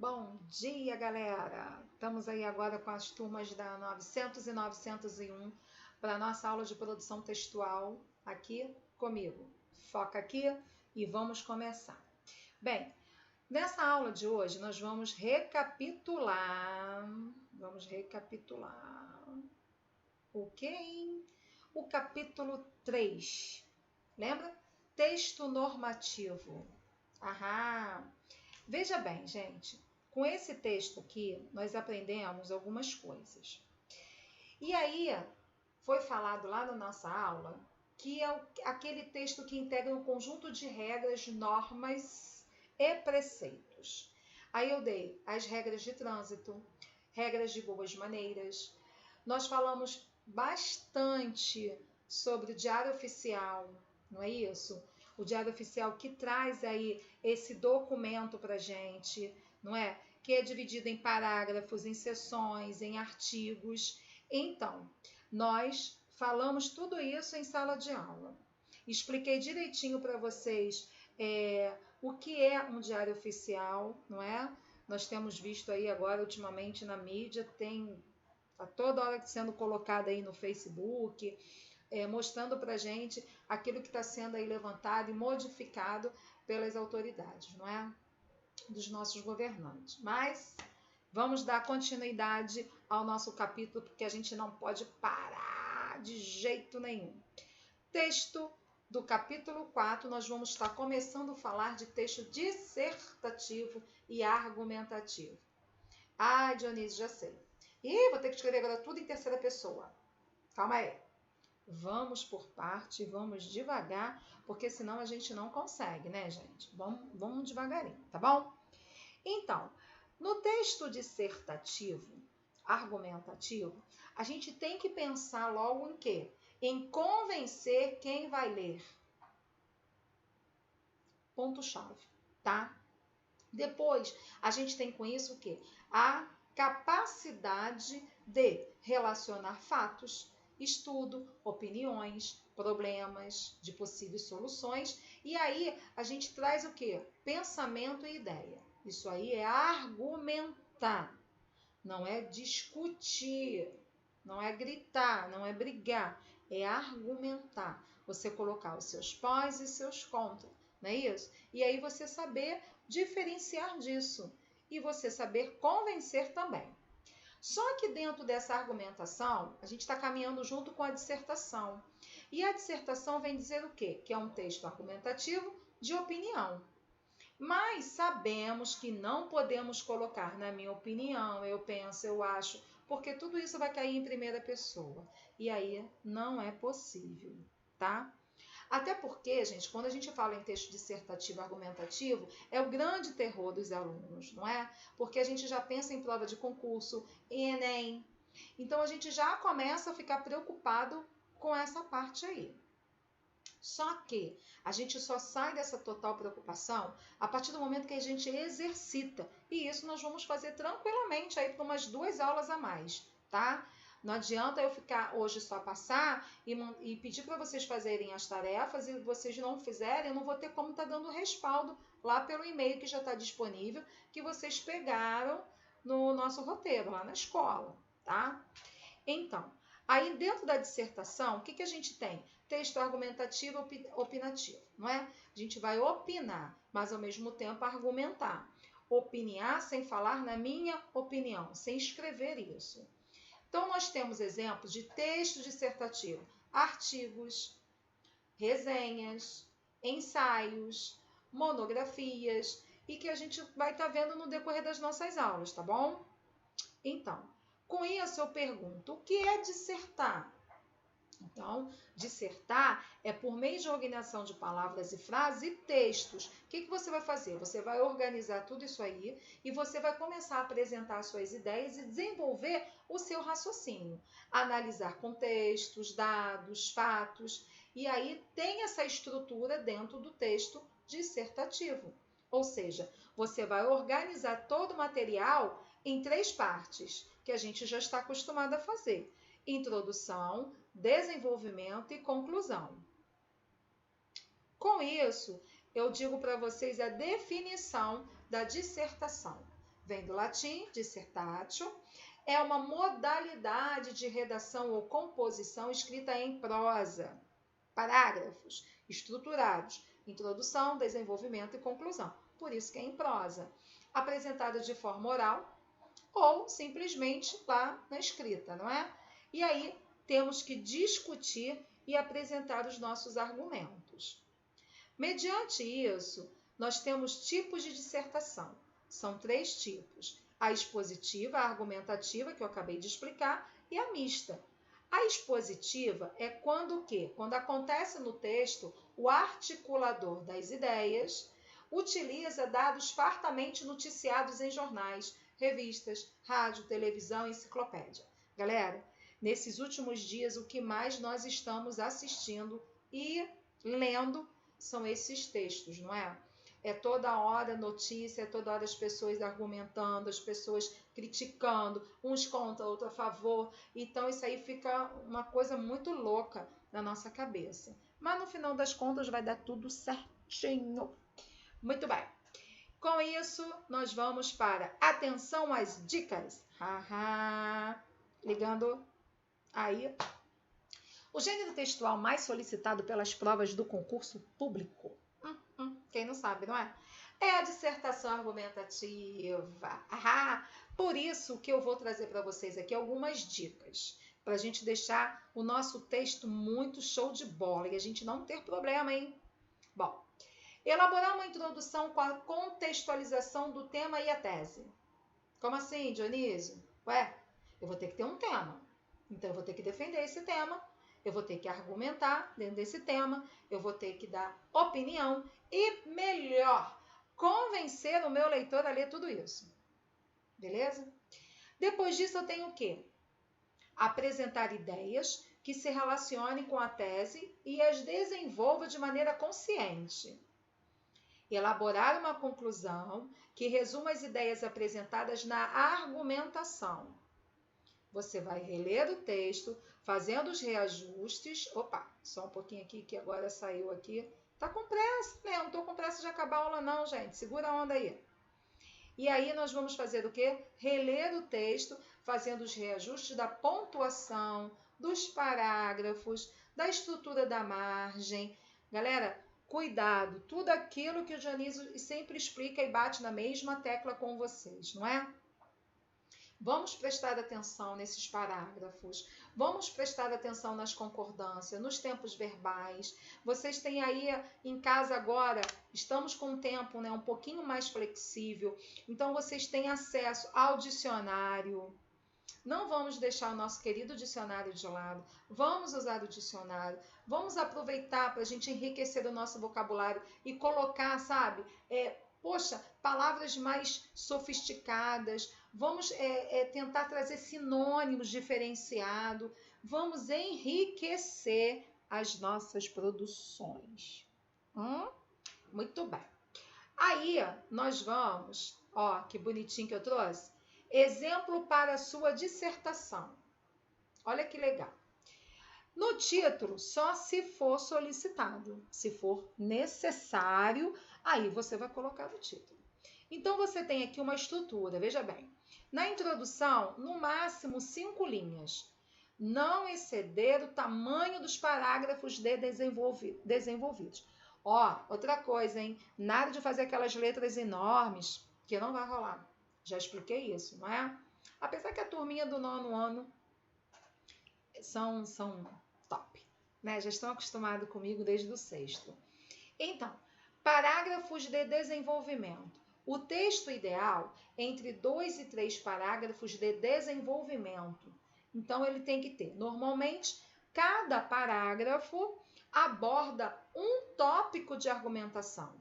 Bom dia, galera! Estamos aí agora com as turmas da 900 e 901 para a nossa aula de produção textual aqui comigo. Foca aqui e vamos começar. Bem, nessa aula de hoje nós vamos recapitular. Ok? O capítulo 3. Lembra? Texto normativo. Aham! Veja bem, gente, com esse texto aqui, nós aprendemos algumas coisas. E aí, foi falado lá na nossa aula que é aquele texto que integra um conjunto de regras, normas e preceitos. Aí eu dei as regras de trânsito, regras de boas maneiras. Nós falamos bastante sobre o diário oficial, não é isso? O diário oficial que traz aí esse documento para a gente, não é? Que é dividido em parágrafos, em seções, em artigos. Então, nós falamos tudo isso em sala de aula. Expliquei direitinho para vocês o que é um diário oficial, não é? Nós temos visto aí agora, ultimamente, na mídia, tá toda hora sendo colocado aí no Facebook, mostrando para a gente aquilo que está sendo aí levantado e modificado pelas autoridades, não é? Dos nossos governantes. Mas vamos dar continuidade ao nosso capítulo, porque a gente não pode parar de jeito nenhum. Texto do capítulo 4, nós vamos estar começando a falar de texto dissertativo e argumentativo. Ai, Dionísio, já sei. Ih, vou ter que escrever agora tudo em terceira pessoa. Calma aí. Vamos por parte, vamos devagar, porque senão a gente não consegue, né, gente? Vamos devagarinho, tá bom? Então, no texto dissertativo, argumentativo, a gente tem que pensar logo em quê? Em convencer quem vai ler. Ponto-chave, tá? Depois, a gente tem com isso o quê? A capacidade de relacionar fatos, estudo, opiniões, problemas, de possíveis soluções. E aí, a gente traz o quê? Pensamento e ideia. Isso aí é argumentar, não é discutir, não é gritar, não é brigar, é argumentar. Você colocar os seus pós e seus contras, não é isso? E aí você saber diferenciar disso e você saber convencer também. Só que dentro dessa argumentação, a gente está caminhando junto com a dissertação. E a dissertação vem dizer o quê? Que é um texto argumentativo de opinião. Mas sabemos que não podemos colocar, na minha opinião, eu penso, eu acho, porque tudo isso vai cair em primeira pessoa. E aí não é possível, tá? Até porque, gente, quando a gente fala em texto dissertativo argumentativo, é o grande terror dos alunos, não é? Porque a gente já pensa em prova de concurso, em Enem. Então a gente já começa a ficar preocupado com essa parte aí. Só que a gente só sai dessa total preocupação a partir do momento que a gente exercita. E isso nós vamos fazer tranquilamente aí por umas 2 aulas a mais, tá? Não adianta eu ficar hoje só passar e pedir para vocês fazerem as tarefas e vocês não fizerem, eu não vou ter como estar dando respaldo lá pelo e-mail que já está disponível, que vocês pegaram no nosso roteiro lá na escola, tá? Então, aí dentro da dissertação, o que a gente tem? Texto argumentativo e opinativo, não é? A gente vai opinar, mas ao mesmo tempo argumentar. Opiniar sem falar na minha opinião, sem escrever isso. Então, nós temos exemplos de texto dissertativo, artigos, resenhas, ensaios, monografias, e que a gente vai estar vendo no decorrer das nossas aulas, tá bom? Então, com isso eu pergunto, o que é dissertar? Então, dissertar é por meio de organização de palavras e frases e textos. O que você vai fazer? Você vai organizar tudo isso aí e você vai começar a apresentar suas ideias e desenvolver o seu raciocínio. Analisar contextos, dados, fatos. E aí tem essa estrutura dentro do texto dissertativo. Ou seja, você vai organizar todo o material em 3 partes, que a gente já está acostumado a fazer. Introdução, desenvolvimento e conclusão. Com isso, eu digo para vocês a definição da dissertação. vem do latim, dissertatio, é uma modalidade de redação ou composição escrita em prosa, parágrafos estruturados, introdução, desenvolvimento e conclusão. Por isso que é em prosa, apresentada de forma oral ou simplesmente lá na escrita, não é? E aí temos que discutir e apresentar os nossos argumentos. Mediante isso, nós temos tipos de dissertação. São 3 tipos: a expositiva, a argumentativa, que eu acabei de explicar, e a mista. A expositiva é quando o quê? Quando acontece no texto, o articulador das ideias utiliza dados fartamente noticiados em jornais, revistas, rádio, televisão, enciclopédia. Galera, nesses últimos dias, o que mais nós estamos assistindo e lendo são esses textos, não é? É toda hora notícia, é toda hora as pessoas argumentando, as pessoas criticando, uns contra, outros a favor. Então isso aí fica uma coisa muito louca na nossa cabeça. Mas no final das contas vai dar tudo certinho. Muito bem. Com isso, nós vamos para atenção às dicas. Ligando aí. O gênero textual mais solicitado pelas provas do concurso público, quem não sabe, não é? É a dissertação argumentativa. Por isso que eu vou trazer para vocês aqui algumas dicas, para a gente deixar o nosso texto muito show de bola e a gente não ter problema, hein? Bom, elaborar uma introdução com a contextualização do tema e a tese. Como assim, Dionísio? Ué, eu vou ter que ter um tema, então eu vou ter que defender esse tema. Eu vou ter que argumentar dentro desse tema, eu vou ter que dar opinião e, melhor, convencer o meu leitor a ler tudo isso. Beleza? Depois disso, eu tenho o quê? Apresentar ideias que se relacionem com a tese e as desenvolva de maneira consciente. Elaborar uma conclusão que resuma as ideias apresentadas na argumentação. Você vai reler o texto, fazendo os reajustes. Opa, só um pouquinho aqui, que agora saiu aqui. Tá com pressa, né? Não tô com pressa de acabar a aula não, gente. Segura a onda aí. E aí nós vamos fazer o quê? Reler o texto, fazendo os reajustes da pontuação, dos parágrafos, da estrutura da margem. Galera, cuidado. Tudo aquilo que o Dionísio sempre explica e bate na mesma tecla com vocês, não é? Vamos prestar atenção nesses parágrafos, vamos prestar atenção nas concordâncias, nos tempos verbais. Vocês têm aí em casa agora, estamos com um tempo, né, um pouquinho mais flexível, então vocês têm acesso ao dicionário. Não vamos deixar o nosso querido dicionário de lado, vamos usar o dicionário, vamos aproveitar para a gente enriquecer o nosso vocabulário e colocar, sabe, palavras mais sofisticadas. Vamos tentar trazer sinônimos diferenciados. Vamos enriquecer as nossas produções. Muito bem. Aí, nós vamos... Ó, que bonitinho que eu trouxe. Exemplo para a sua dissertação. Olha que legal. No título, só se for solicitado. Se for necessário, aí você vai colocar no título. Então, você tem aqui uma estrutura, veja bem. Na introdução, no máximo 5 linhas. Não exceder o tamanho dos parágrafos desenvolvidos. Ó, outra coisa, hein? Nada de fazer aquelas letras enormes, que não vai rolar. Já expliquei isso, não é? Apesar que a turminha do 9º ano são top, né? Já estão acostumados comigo desde o 6º. Então, parágrafos de desenvolvimento. O texto ideal entre 2 e 3 parágrafos de desenvolvimento. Então, ele tem que ter, normalmente, cada parágrafo aborda um tópico de argumentação.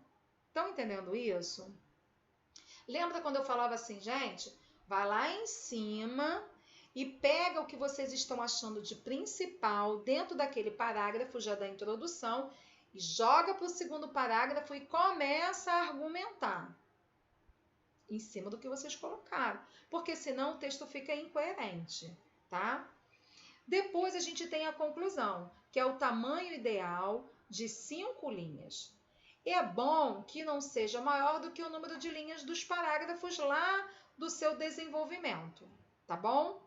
Estão entendendo isso? Lembra quando eu falava assim, gente, vai lá em cima e pega o que vocês estão achando de principal dentro daquele parágrafo já da introdução e joga para o 2º parágrafo e começa a argumentar em cima do que vocês colocaram, porque senão o texto fica incoerente, tá? Depois a gente tem a conclusão, que é o tamanho ideal de 5 linhas. é bom que não seja maior do que o número de linhas dos parágrafos lá do seu desenvolvimento, tá bom?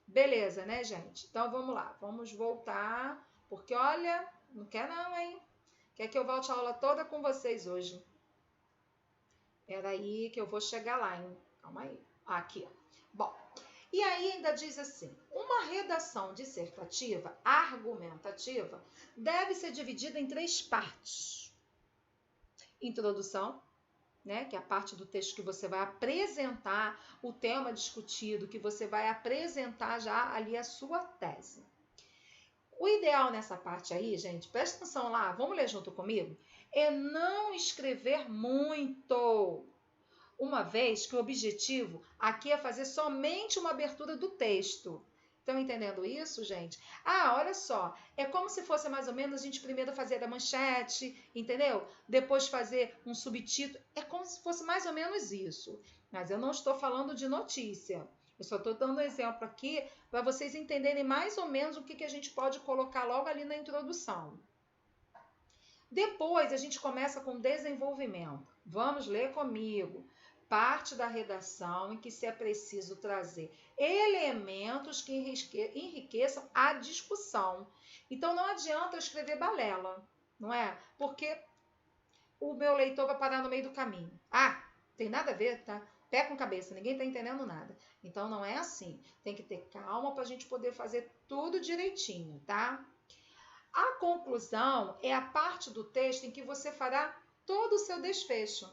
Beleza, né, gente? Então, vamos lá. Vamos voltar, porque, olha, não quer não, hein? Quer que eu volte a aula toda com vocês hoje. Peraí que eu vou chegar lá, hein? Calma aí. Aqui, ó. Bom, e aí ainda diz assim, uma redação dissertativa argumentativa deve ser dividida em 3 partes. Introdução, né, que é a parte do texto que você vai apresentar o tema discutido, que você vai apresentar já ali a sua tese. O ideal nessa parte aí, gente, presta atenção lá, vamos ler junto comigo, é não escrever muito, uma vez que o objetivo aqui é fazer somente uma abertura do texto. Estão entendendo isso, gente? Ah, olha só, é como se fosse mais ou menos a gente primeiro fazer a manchete, entendeu? Depois fazer um subtítulo, é como se fosse mais ou menos isso. Mas eu não estou falando de notícia. Eu só estou dando um exemplo aqui para vocês entenderem mais ou menos o que a gente pode colocar logo ali na introdução. Depois a gente começa com desenvolvimento. Vamos ler comigo. Parte da redação em que se é preciso trazer elementos que enriqueçam a discussão. Então não adianta eu escrever balela, não é? Porque o meu leitor vai parar no meio do caminho. Ah, tem nada a ver, tá? Pé com cabeça, ninguém está entendendo nada. Então não é assim. Tem que ter calma para a gente poder fazer tudo direitinho, tá? A conclusão é a parte do texto em que você fará todo o seu desfecho.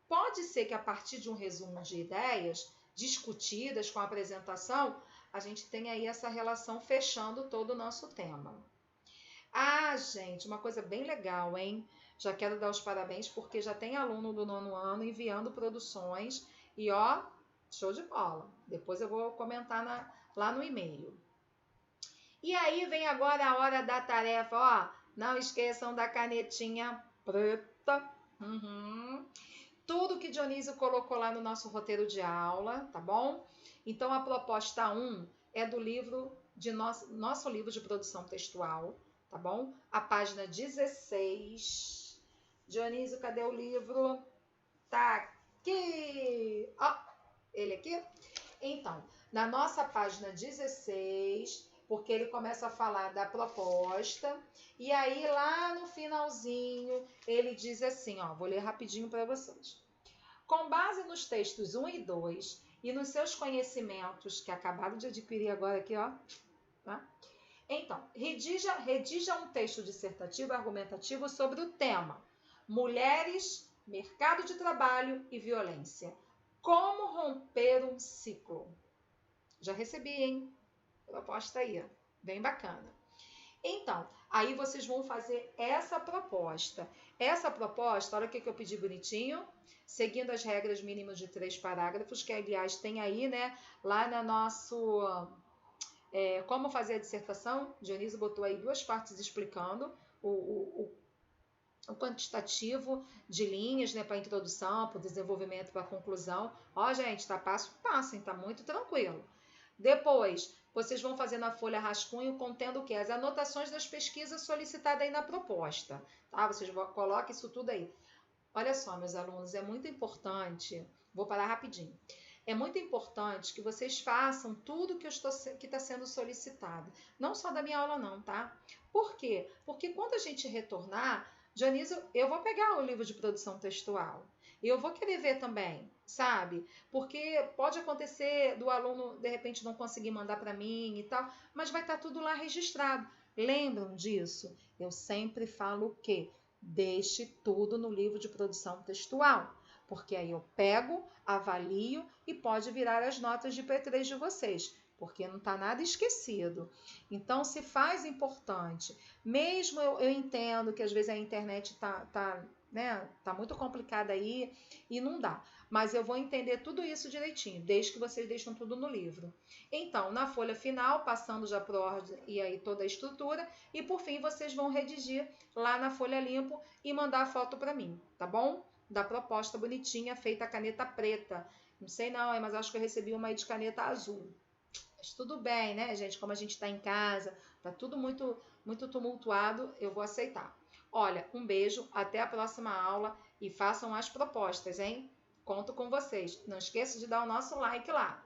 Pode ser que a partir de um resumo de ideias discutidas com a apresentação, a gente tenha aí essa relação fechando todo o nosso tema. Ah, gente, uma coisa bem legal, hein? Já quero dar os parabéns porque já tem aluno do 9º ano enviando produções e ó, show de bola. Depois eu vou comentar lá no e-mail. E aí vem agora a hora da tarefa, ó. Não esqueçam da canetinha preta. Tudo que Dionísio colocou lá no nosso roteiro de aula, tá bom? Então a proposta 1 é do livro de nosso livro de produção textual, tá bom? A página 16. Dionísio, cadê o livro? Tá aqui. Ó, ele aqui. Então, na nossa página 16, porque ele começa a falar da proposta, e aí lá no finalzinho ele diz assim, ó, vou ler rapidinho para vocês. Com base nos textos 1 e 2 e nos seus conhecimentos que acabaram de adquirir agora aqui, ó, tá? Então, redija um texto dissertativo argumentativo sobre o tema Mulheres, Mercado de Trabalho e Violência. Como romper um ciclo? Já recebi, hein? Proposta aí, bem bacana. Então, aí vocês vão fazer essa proposta. Essa proposta, olha o que eu pedi bonitinho, seguindo as regras mínimas de 3 parágrafos, que aliás tem aí, né, lá na nosso... como fazer a dissertação, Dionísio botou aí 2 partes explicando o quantitativo de linhas, né, para introdução, para o desenvolvimento, para a conclusão. Ó, gente, tá passo a passo, hein? Tá muito tranquilo. Depois, vocês vão fazer na folha rascunho contendo o quê? As anotações das pesquisas solicitadas aí na proposta, tá? Vocês coloquem isso tudo aí. Olha só, meus alunos, é muito importante, vou parar rapidinho. É muito importante que vocês façam tudo que está sendo solicitado. Não só da minha aula não, tá? Por quê? Porque quando a gente retornar, Dionísio, eu vou pegar o livro de produção textual. E eu vou querer ver também, sabe? Porque pode acontecer do aluno, de repente, não conseguir mandar para mim e tal, mas vai estar tudo lá registrado. Lembram disso? Eu sempre falo o quê? Deixe tudo no livro de produção textual, porque aí eu pego, avalio e pode virar as notas de P3 de vocês, porque não está nada esquecido. Então, se faz importante. Mesmo eu entendo que às vezes a internet tá muito complicada aí e não dá. Mas eu vou entender tudo isso direitinho, desde que vocês deixam tudo no livro. Então, na folha final, passando já por ordem e aí toda a estrutura, e por fim vocês vão redigir lá na folha limpo e mandar a foto para mim, tá bom? Da proposta bonitinha, feita a caneta preta. Não sei não, mas acho que eu recebi uma aí de caneta azul. Mas tudo bem, né, gente? Como a gente está em casa, tá tudo muito tumultuado, eu vou aceitar. Olha, um beijo, até a próxima aula e façam as propostas, hein? Conto com vocês. Não esqueça de dar o nosso like lá.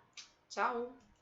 Tchau!